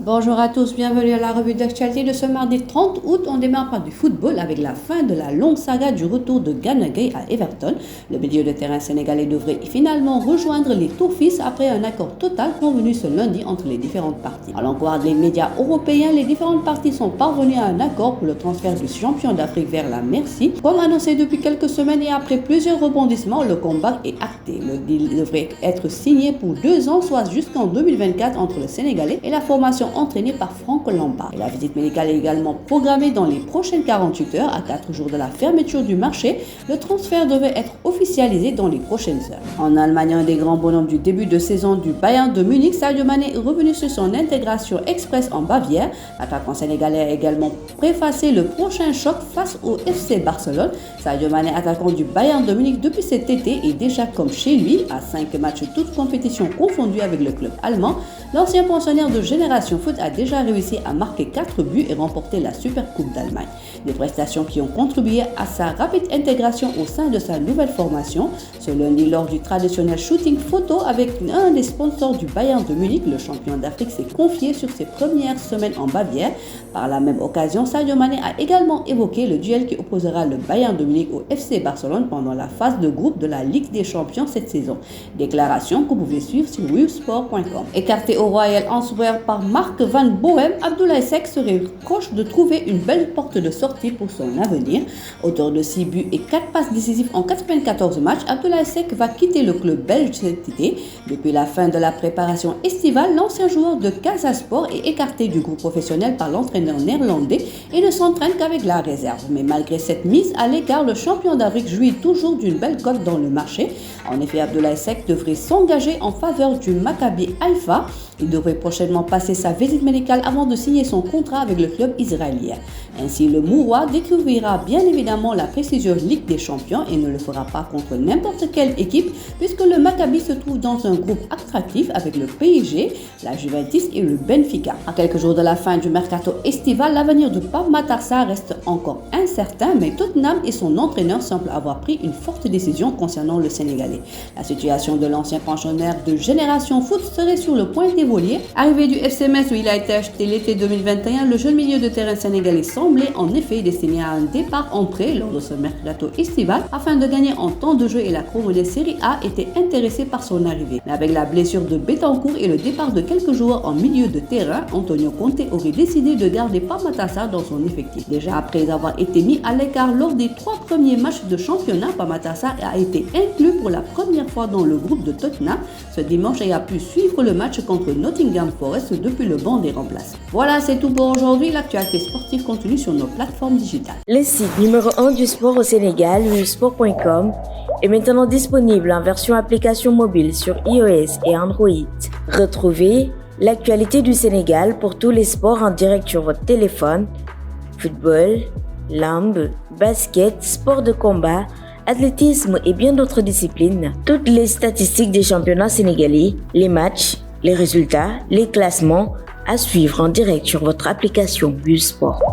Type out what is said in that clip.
Bonjour à tous, bienvenue à la revue d'actualité de ce mardi 30 août. On démarre par du football avec la fin de la longue saga du retour de Gana Gueye à Everton. Le milieu de terrain sénégalais devrait finalement rejoindre les Toffees après un accord total convenu ce lundi entre les différentes parties. À l'encours des médias européens, les différentes parties sont parvenues à un accord pour le transfert du champion d'Afrique vers la Merci. Comme annoncé depuis quelques semaines et après plusieurs rebondissements, le combat est acté. Le deal devrait être signé pour 2 ans, soit jusqu'en 2024 entre le Sénégalais et la formation entraîné par Franck Lampard. Et la visite médicale est également programmée dans les prochaines 48 heures. À 4 jours de la fermeture du marché, le transfert devait être officialisé dans les prochaines heures. En Allemagne, un des grands bonhommes du début de saison du Bayern de Munich, Sadio Mané est revenu sur son intégration express en Bavière. L'attaquant sénégalais a également préfacé le prochain choc face au FC Barcelone. Sadio Mané, attaquant du Bayern de Munich depuis cet été, est déjà comme chez lui, à 5 matchs toutes compétitions confondues avec le club allemand. L'ancien pensionnaire de Génération Foot a déjà réussi à marquer 4 buts et remporter la Supercoupe d'Allemagne. Des prestations qui ont contribué à sa rapide intégration au sein de sa nouvelle formation. Ce lundi, lors du traditionnel shooting photo avec un des sponsors du Bayern de Munich, le champion d'Afrique s'est confié sur ses premières semaines en Bavière. Par la même occasion, Sadio Mané a également évoqué le duel qui opposera le Bayern de Munich au FC Barcelone pendant la phase de groupe de la Ligue des Champions cette saison. Déclaration que vous pouvez suivre sur wewsport.com. Écarté au Royal Antwerp par Marc Van Bohem, Abdoulaye Seck serait proche de trouver une belle porte de sortie pour son avenir. Auteur de 6 buts et 4 passes décisives en 94 matchs, Abdoulaye Seck va quitter le club belge cet été. Depuis la fin de la préparation estivale, l'ancien joueur de Casasport est écarté du groupe professionnel par l'entraîneur néerlandais et ne s'entraîne qu'avec la réserve. Mais malgré cette mise à l'écart, le champion d'Afrique jouit toujours d'une belle cote dans le marché. En effet, Abdoulaye Seck devrait s'engager en faveur du Maccabi Haïfa. Il devrait prochainement passer sa visite médicale avant de signer son contrat avec le club israélien. Ainsi, le Mourois découvrira bien évidemment la prestigieuse Ligue des Champions et ne le fera pas contre n'importe quelle équipe puisque le Maccabi se trouve dans un groupe attractif avec le PSG, la Juventus et le Benfica. À quelques jours de la fin du mercato estival, l'avenir de Pape Matar Sarr reste encore incertain, mais Tottenham et son entraîneur semblent avoir pris une forte décision concernant le Sénégalais. La situation de l'ancien pensionnaire de Génération Foot serait sur le point d'évoluer. Arrivé du FC Metz où il a été acheté l'été 2021, le jeune milieu de terrain sénégalais semblait en effet destiné à un départ en prêt lors de ce mercato estival afin de gagner en temps de jeu et la Cremonese Serie A était intéressé par son arrivée. Mais avec la blessure de Betancourt et le départ de quelques joueurs en milieu de terrain, Antonio Conte aurait décidé de garder Pape Matar Sarr dans son effectif. Déjà après avoir été mis à l'écart lors des 3 premiers matchs de championnat, Pape Matar Sarr a été inclus pour la première fois dans le groupe de Tottenham ce dimanche et a pu suivre le match contre Nottingham Forest depuis le banc des remplaçants. Voilà, c'est tout pour aujourd'hui. L'actualité sportive continue sur nos plateformes digitales. Le site numéro 1 du sport au Sénégal, wewsport.com, est maintenant disponible en version application mobile sur iOS et Android. Retrouvez l'actualité du Sénégal pour tous les sports en direct sur votre téléphone: football, lambe, basket, sport de combat, athlétisme et bien d'autres disciplines. Toutes les statistiques des championnats sénégalais, les matchs, les résultats, les classements à suivre en direct sur votre application wewsport.